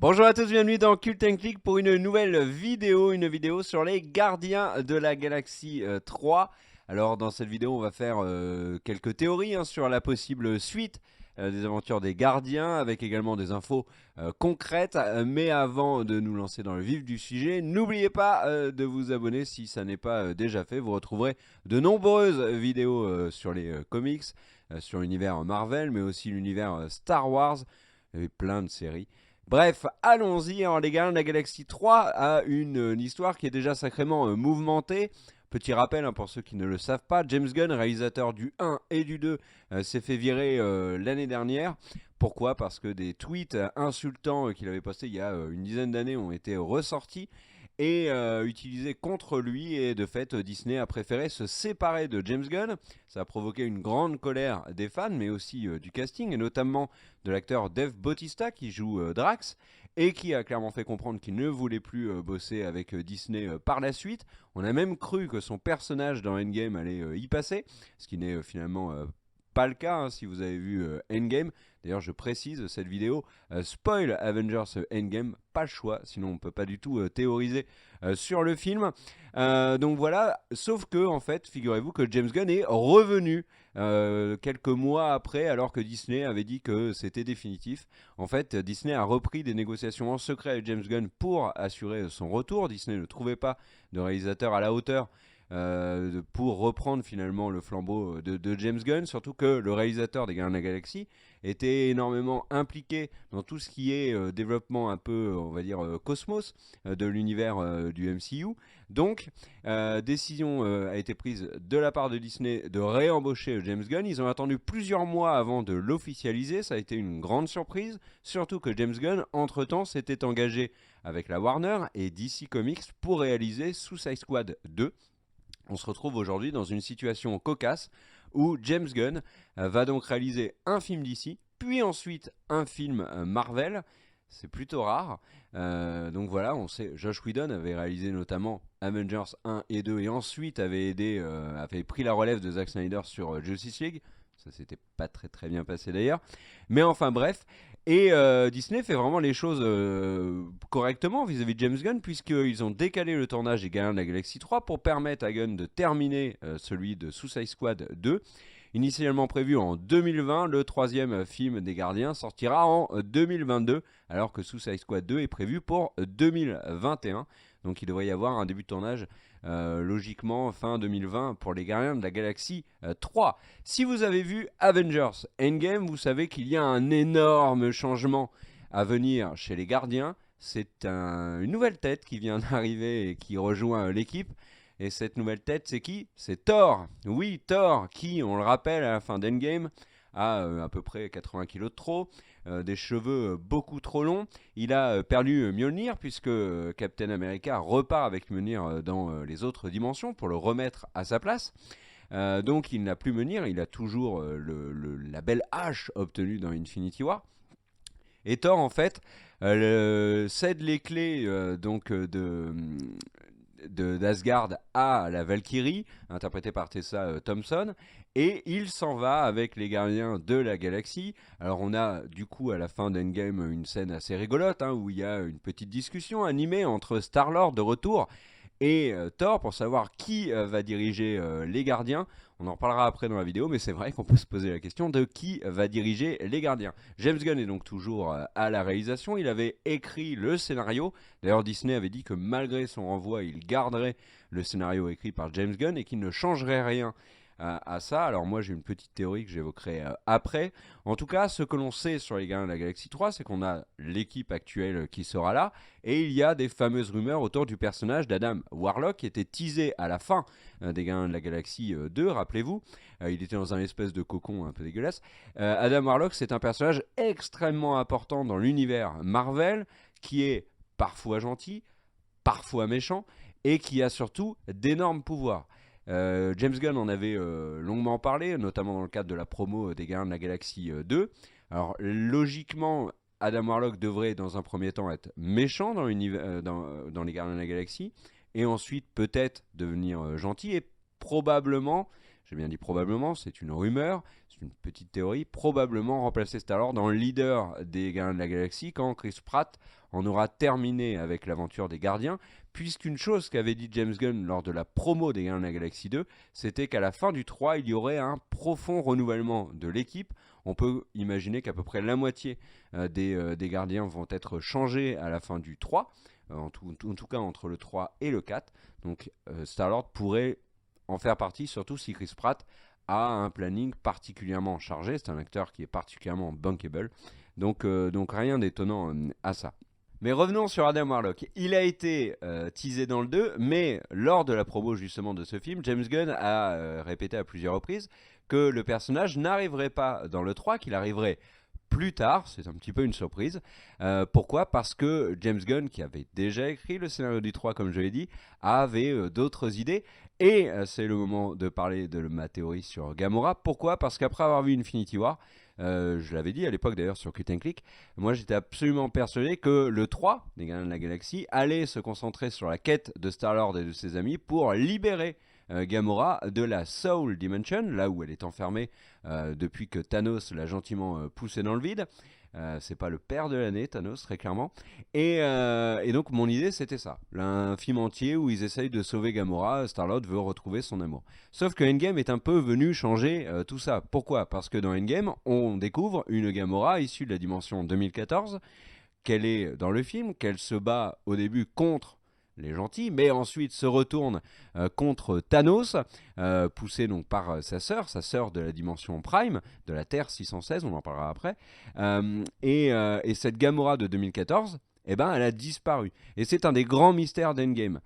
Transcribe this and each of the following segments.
Bonjour à tous, bienvenue dans Cult & Click pour une nouvelle vidéo, sur les Gardiens de la Galaxie 3. Alors dans cette vidéo on va faire quelques théories sur la possible suite des aventures des Gardiens, avec également des infos concrètes. Mais avant de nous lancer dans le vif du sujet, n'oubliez pas de vous abonner si ça n'est pas déjà fait. Vous retrouverez de nombreuses vidéos sur les comics, sur l'univers Marvel, mais aussi l'univers Star Wars, et plein de séries. Bref, allons-y. Alors, les Gardiens de la Galaxie 3 a une histoire qui est déjà sacrément mouvementée. Petit rappel pour ceux qui ne le savent pas, James Gunn, réalisateur du 1 et du 2, s'est fait virer l'année dernière. Pourquoi? Parce que des tweets insultants qu'il avait postés il y a une dizaine d'années ont été ressortis et utilisés contre lui, et de fait Disney a préféré se séparer de James Gunn. Ça a provoqué une grande colère des fans, mais aussi du casting, et notamment de l'acteur Dave Bautista qui joue Drax, et qui a clairement fait comprendre qu'il ne voulait plus bosser avec Disney par la suite. On a même cru que son personnage dans Endgame allait y passer, ce qui n'est finalement pas le cas si vous avez vu Endgame. D'ailleurs, je précise, cette vidéo spoil Avengers Endgame, pas le choix, sinon on ne peut pas du tout théoriser sur le film. Donc voilà, sauf que en fait, figurez-vous que James Gunn est revenu quelques mois après, alors que Disney avait dit que c'était définitif. En fait, Disney a repris des négociations en secret avec James Gunn pour assurer son retour. Disney ne trouvait pas de réalisateur à la hauteur pour reprendre finalement le flambeau de James Gunn, surtout que le réalisateur des Gardiens de la Galaxie était énormément impliqué dans tout ce qui est développement un peu, on va dire, cosmos de l'univers du MCU. Donc, décision a été prise de la part de Disney de réembaucher James Gunn. Ils ont attendu plusieurs mois avant de l'officialiser. Ça a été une grande surprise, surtout que James Gunn, entre-temps, s'était engagé avec la Warner et DC Comics pour réaliser Suicide Squad 2. On se retrouve aujourd'hui dans une situation cocasse où James Gunn va donc réaliser un film d'ici, puis ensuite un film Marvel. C'est plutôt rare. Donc voilà, on sait, Josh Whedon avait réalisé notamment Avengers 1 et 2, et ensuite avait pris la relève de Zack Snyder sur Justice League. Ça s'était pas très bien passé d'ailleurs. Mais enfin bref. Et Disney fait vraiment les choses correctement vis-à-vis de James Gunn, puisqu'ils ont décalé le tournage des Gardiens de la Galaxie 3 pour permettre à Gunn de terminer celui de Suicide Squad 2. Initialement prévu en 2020, le troisième film des Gardiens sortira en 2022, alors que Suicide Squad 2 est prévu pour 2021. Donc il devrait y avoir un début de tournage logiquement fin 2020 pour les Gardiens de la Galaxie 3. Si vous avez vu Avengers Endgame, vous savez qu'il y a un énorme changement à venir chez les Gardiens. C'est une nouvelle tête qui vient d'arriver et qui rejoint l'équipe. Et cette nouvelle tête, c'est qui? C'est Thor. Oui, Thor, qui, on le rappelle, à la fin d'Endgame, a à peu près 80 kilos de trop, des cheveux beaucoup trop longs. Il a perdu Mjolnir, puisque Captain America repart avec Mjolnir dans les autres dimensions pour le remettre à sa place. Donc il n'a plus Mjolnir, il a toujours la belle hache obtenue dans Infinity War. Et Thor, en fait, cède les clés d'Asgard à la Valkyrie, interprétée par Tessa Thompson, et il s'en va avec les Gardiens de la Galaxie. Alors on a du coup à la fin d'Endgame une scène assez rigolote où il y a une petite discussion animée entre Star-Lord de retour et Thor pour savoir qui va diriger les Gardiens. On en reparlera après dans la vidéo, mais c'est vrai qu'on peut se poser la question de qui va diriger les Gardiens. James Gunn est donc toujours à la réalisation. Il avait écrit le scénario. D'ailleurs, Disney avait dit que malgré son renvoi, il garderait le scénario écrit par James Gunn et qu'il ne changerait rien à ça. Alors moi, j'ai une petite théorie que j'évoquerai après. En tout cas, ce que l'on sait sur les Gardiens de la Galaxie 3, c'est qu'on a l'équipe actuelle qui sera là, et il y a des fameuses rumeurs autour du personnage d'Adam Warlock qui était teasé à la fin des Gardiens de la Galaxie 2, rappelez-vous. Il était dans un espèce de cocon un peu dégueulasse. Adam Warlock, c'est un personnage extrêmement important dans l'univers Marvel, qui est parfois gentil, parfois méchant, et qui a surtout d'énormes pouvoirs. James Gunn en avait longuement parlé, notamment dans le cadre de la promo des Gardiens de la Galaxie 2. Alors logiquement, Adam Warlock devrait dans un premier temps être méchant dans les Gardiens de la Galaxie, et ensuite peut-être devenir gentil, et probablement, j'ai bien dit probablement, c'est une rumeur, c'est une petite théorie, probablement remplacer Star-Lord en leader des Gardiens de la Galaxie quand Chris Pratt en aura terminé avec l'aventure des Gardiens, puisqu'une chose qu'avait dit James Gunn lors de la promo des Gardiens de la Galaxie 2, c'était qu'à la fin du 3, il y aurait un profond renouvellement de l'équipe. On peut imaginer qu'à peu près la moitié des gardiens vont être changés à la fin du 3, en tout cas entre le 3 et le 4. Donc Star-Lord pourrait en faire partie, surtout si Chris Pratt a un planning particulièrement chargé. C'est un acteur qui est particulièrement bankable. Donc rien d'étonnant à ça. Mais revenons sur Adam Warlock. Il a été teasé dans le 2, mais lors de la promo justement de ce film, James Gunn a répété à plusieurs reprises que le personnage n'arriverait pas dans le 3, qu'il arriverait plus tard. C'est un petit peu une surprise. Pourquoi ? Parce que James Gunn, qui avait déjà écrit le scénario du 3, comme je l'ai dit, avait d'autres idées. Et c'est le moment de parler de ma théorie sur Gamora. Pourquoi ? Parce qu'après avoir vu Infinity War, je l'avais dit à l'époque d'ailleurs sur Cut and Click, moi j'étais absolument persuadé que le 3, les Gardiens de la Galaxie, allait se concentrer sur la quête de Star-Lord et de ses amis pour libérer Gamora de la Soul Dimension, là où elle est enfermée depuis que Thanos l'a gentiment poussée dans le vide. C'est pas le père de l'année, Thanos, très clairement. Et donc mon idée c'était ça, un film entier où ils essayent de sauver Gamora, Star-Lord veut retrouver son amour. Sauf que Endgame est un peu venu changer tout ça. Pourquoi ? Parce que dans Endgame, on découvre une Gamora issue de la dimension 2014, qu'elle est dans le film, qu'elle se bat au début contre les gentils, mais ensuite se retourne contre Thanos, poussé donc par sa sœur de la dimension Prime, de la Terre 616, on en parlera après. Et cette Gamora de 2014, eh ben, elle a disparu. Et c'est un des grands mystères d'Endgame.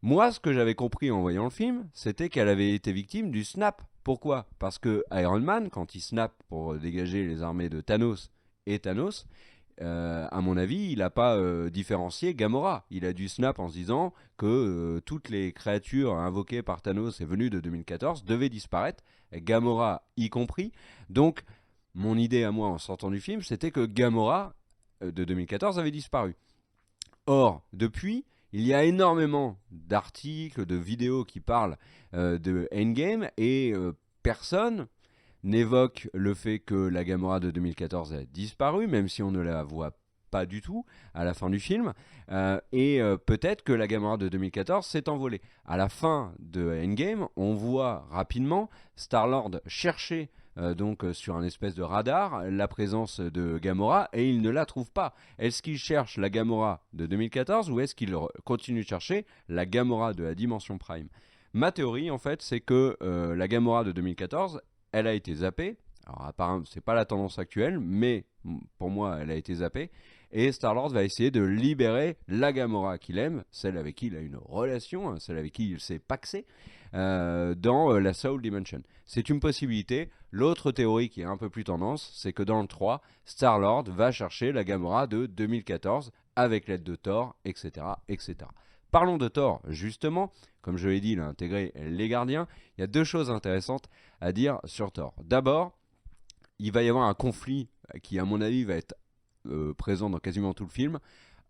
Moi, ce que j'avais compris en voyant le film, c'était qu'elle avait été victime du snap. Pourquoi ? Parce que Iron Man, quand il snap pour dégager les armées de Thanos et Thanos, à mon avis, il n'a pas différencié Gamora. Il a dû snap en se disant que toutes les créatures invoquées par Thanos et venues de 2014 devaient disparaître, Gamora y compris. Donc, mon idée à moi en sortant du film, c'était que Gamora de 2014 avait disparu. Or, depuis, il y a énormément d'articles, de vidéos qui parlent de Endgame et personne n'évoque le fait que la Gamora de 2014 a disparu, même si on ne la voit pas du tout à la fin du film. Peut-être que la Gamora de 2014 s'est envolée. À la fin de Endgame, on voit rapidement Star-Lord chercher sur un espèce de radar la présence de Gamora et il ne la trouve pas. Est-ce qu'il cherche la Gamora de 2014 ou est-ce qu'il continue de chercher la Gamora de la dimension Prime ? Ma théorie en fait c'est que la Gamora de 2014 elle a été zappée. Alors apparemment, c'est pas la tendance actuelle, mais pour moi, elle a été zappée. Et Star-Lord va essayer de libérer la Gamora qu'il aime, celle avec qui il a une relation, celle avec qui il s'est paxé, dans la Soul Dimension. C'est une possibilité. L'autre théorie qui est un peu plus tendance, c'est que dans le 3, Star-Lord va chercher la Gamora de 2014 avec l'aide de Thor, etc., etc. Parlons de Thor, justement. Comme je l'ai dit, il a intégré les gardiens. Il y a deux choses intéressantes à dire sur Thor. D'abord, il va y avoir un conflit qui, à mon avis, va être présent dans quasiment tout le film,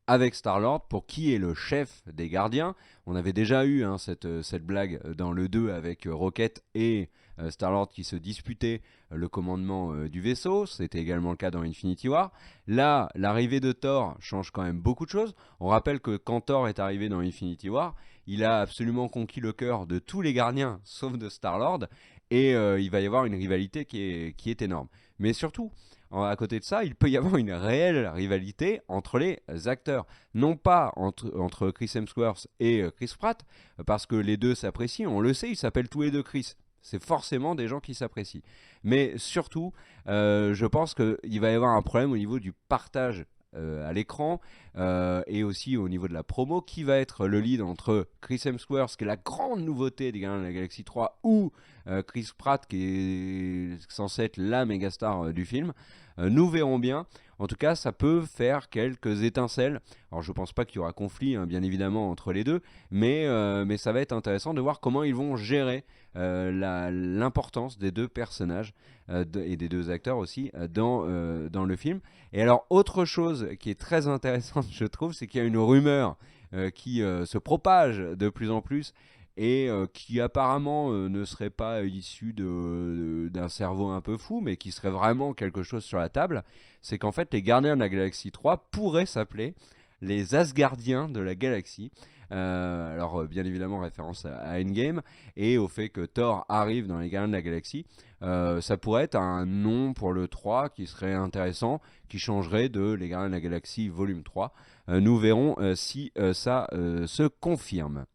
avec Star-Lord pour qui est le chef des gardiens. On avait déjà eu cette blague dans le 2 avec Rocket et Star-Lord qui se disputaient le commandement du vaisseau. C'était également le cas dans Infinity War. Là, l'arrivée de Thor change quand même beaucoup de choses. On rappelle que quand Thor est arrivé dans Infinity War, il a absolument conquis le cœur de tous les gardiens, sauf de Star-Lord. Et il va y avoir une rivalité qui est énorme. Mais surtout, à côté de ça, il peut y avoir une réelle rivalité entre les acteurs. Non pas entre Chris Hemsworth et Chris Pratt, parce que les deux s'apprécient. On le sait, ils s'appellent tous les deux Chris. C'est forcément des gens qui s'apprécient. Mais surtout, je pense qu'il va y avoir un problème au niveau du partage à l'écran et aussi au niveau de la promo. Qui va être le lead entre Chris Hemsworth, qui est la grande nouveauté des Gardiens de la Galaxie 3, ou Chris Pratt, qui est censé être la méga star du film. Nous verrons bien. En tout cas, ça peut faire quelques étincelles. Alors, je ne pense pas qu'il y aura conflit, bien évidemment, entre les deux, mais ça va être intéressant de voir comment ils vont gérer l'importance des deux personnages et des deux acteurs aussi dans le film. Et alors, autre chose qui est très intéressante, je trouve, c'est qu'il y a une rumeur qui se propage de plus en plus et qui apparemment ne serait pas issu d'un cerveau un peu fou, mais qui serait vraiment quelque chose sur la table, c'est qu'en fait les Gardiens de la Galaxie 3 pourraient s'appeler les Asgardiens de la Galaxie. Alors bien évidemment référence à Endgame et au fait que Thor arrive dans les Gardiens de la Galaxie. Ça pourrait être un nom pour le 3 qui serait intéressant, qui changerait de Les Gardiens de la Galaxie volume 3. Nous verrons si ça se confirme.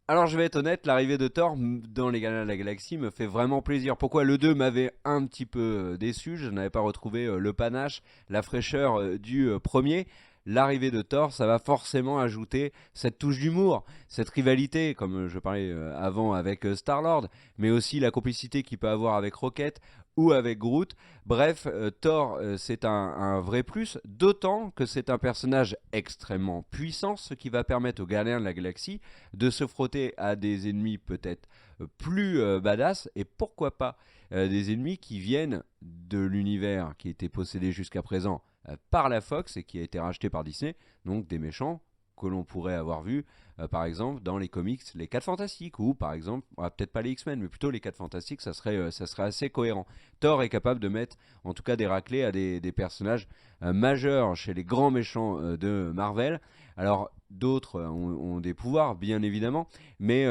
Alors je vais être honnête, l'arrivée de Thor dans les Gardiens de la Galaxie me fait vraiment plaisir. Pourquoi le 2 m'avait un petit peu déçu, je n'avais pas retrouvé le panache, la fraîcheur du premier. L'arrivée de Thor, ça va forcément ajouter cette touche d'humour, cette rivalité, comme je parlais avant avec Star-Lord, mais aussi la complicité qu'il peut avoir avec Rocket ou avec Groot. Bref, Thor, c'est un vrai plus, d'autant que c'est un personnage extrêmement puissant, ce qui va permettre aux Gardiens de la Galaxie de se frotter à des ennemis peut-être plus badass, et pourquoi pas des ennemis qui viennent de l'univers qui était possédé jusqu'à présent par la Fox et qui a été racheté par Disney, donc des méchants que l'on pourrait avoir vu par exemple dans les comics les 4 Fantastiques, ou par exemple, peut-être pas les X-Men, mais plutôt les 4 Fantastiques, ça serait assez cohérent. Thor est capable de mettre en tout cas des raclées à des personnages majeurs chez les grands méchants de Marvel. Alors d'autres ont des pouvoirs bien évidemment, mais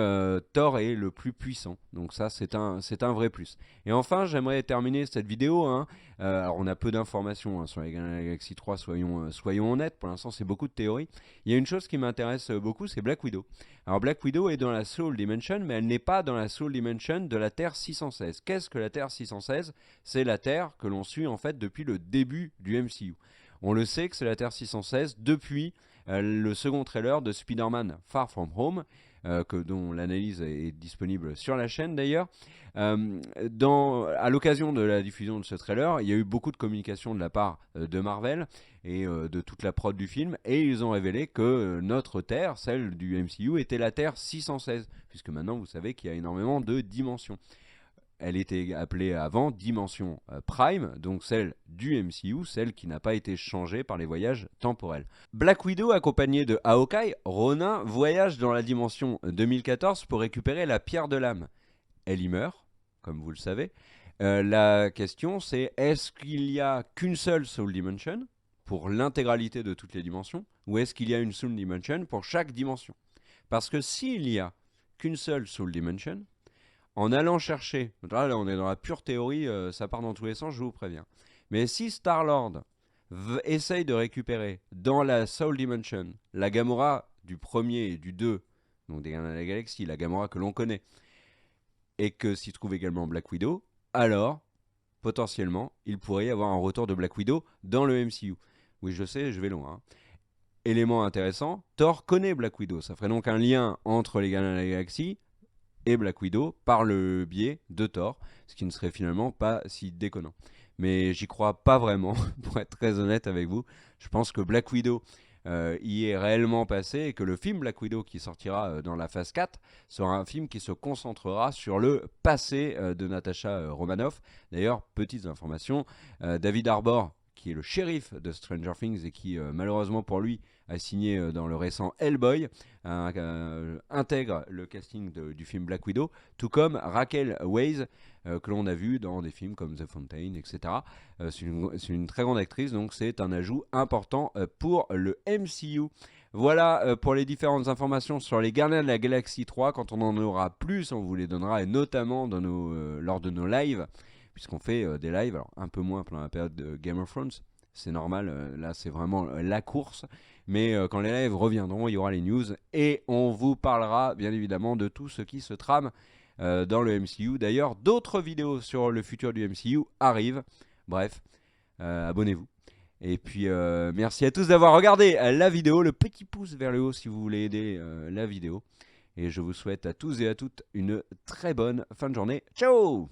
Thor est le plus puissant, donc ça c'est un vrai plus. Et enfin j'aimerais terminer cette vidéo, alors on a peu d'informations sur les Galaxy 3, soyons honnêtes, pour l'instant c'est beaucoup de théories. Il y a une chose qui m'intéresse beaucoup, c'est Black Widow. Alors Black Widow est dans la Soul Dimension, mais elle n'est pas dans la Soul Dimension de la Terre 616. Qu'est-ce que la Terre 616? C'est la Terre que l'on suit en fait depuis le début du MCU. On le sait que c'est la Terre 616 depuis le second trailer de Spider-Man Far From Home, dont l'analyse est disponible sur la chaîne d'ailleurs. À l'occasion de la diffusion de ce trailer, il y a eu beaucoup de communication de la part de Marvel et de toute la prod du film, et ils ont révélé que notre Terre, celle du MCU, était la Terre 616, puisque maintenant vous savez qu'il y a énormément de dimensions. Elle était appelée avant Dimension Prime, donc celle du MCU, celle qui n'a pas été changée par les voyages temporels. Black Widow, accompagnée de Hawkeye, Ronin, voyage dans la dimension 2014 pour récupérer la pierre de l'âme. Elle y meurt, comme vous le savez. La question c'est, est-ce qu'il n'y a qu'une seule Soul Dimension pour l'intégralité de toutes les dimensions, ou est-ce qu'il y a une Soul Dimension pour chaque dimension? Parce que s'il n'y a qu'une seule Soul Dimension, en allant chercher, là on est dans la pure théorie, ça part dans tous les sens, je vous préviens. Mais si Star-Lord essaye de récupérer dans la Soul Dimension la Gamora du premier et du 2, donc des Gardiens de la Galaxie, la Gamora que l'on connaît, et que s'y trouve également Black Widow, alors potentiellement il pourrait y avoir un retour de Black Widow dans le MCU. Oui, je sais, je vais loin. Élément intéressant, Thor connaît Black Widow, ça ferait donc un lien entre les Gardiens de la Galaxie et Black Widow par le biais de Thor, ce qui ne serait finalement pas si déconnant. Mais j'y crois pas vraiment, pour être très honnête avec vous. Je pense que Black Widow y est réellement passé, et que le film Black Widow qui sortira dans la phase 4 sera un film qui se concentrera sur le passé de Natasha Romanoff. D'ailleurs, petites informations, David Harbour, qui est le shérif de Stranger Things et qui malheureusement pour lui a signé dans le récent Hellboy, intègre le casting du film Black Widow, tout comme Raquel Weisz, que l'on a vu dans des films comme The Fountain, etc. C'est une très grande actrice, donc c'est un ajout important pour le MCU. Voilà pour les différentes informations sur les Gardiens de la Galaxie 3. Quand on en aura plus, on vous les donnera, et notamment lors de nos lives, puisqu'on fait des lives, alors un peu moins pendant la période de Game of Thrones, c'est normal, là c'est vraiment la course, mais quand les lives reviendront, il y aura les news, et on vous parlera bien évidemment de tout ce qui se trame dans le MCU. D'ailleurs, d'autres vidéos sur le futur du MCU arrivent, bref, abonnez-vous. Et puis merci à tous d'avoir regardé la vidéo, le petit pouce vers le haut si vous voulez aider la vidéo, et je vous souhaite à tous et à toutes une très bonne fin de journée. Ciao!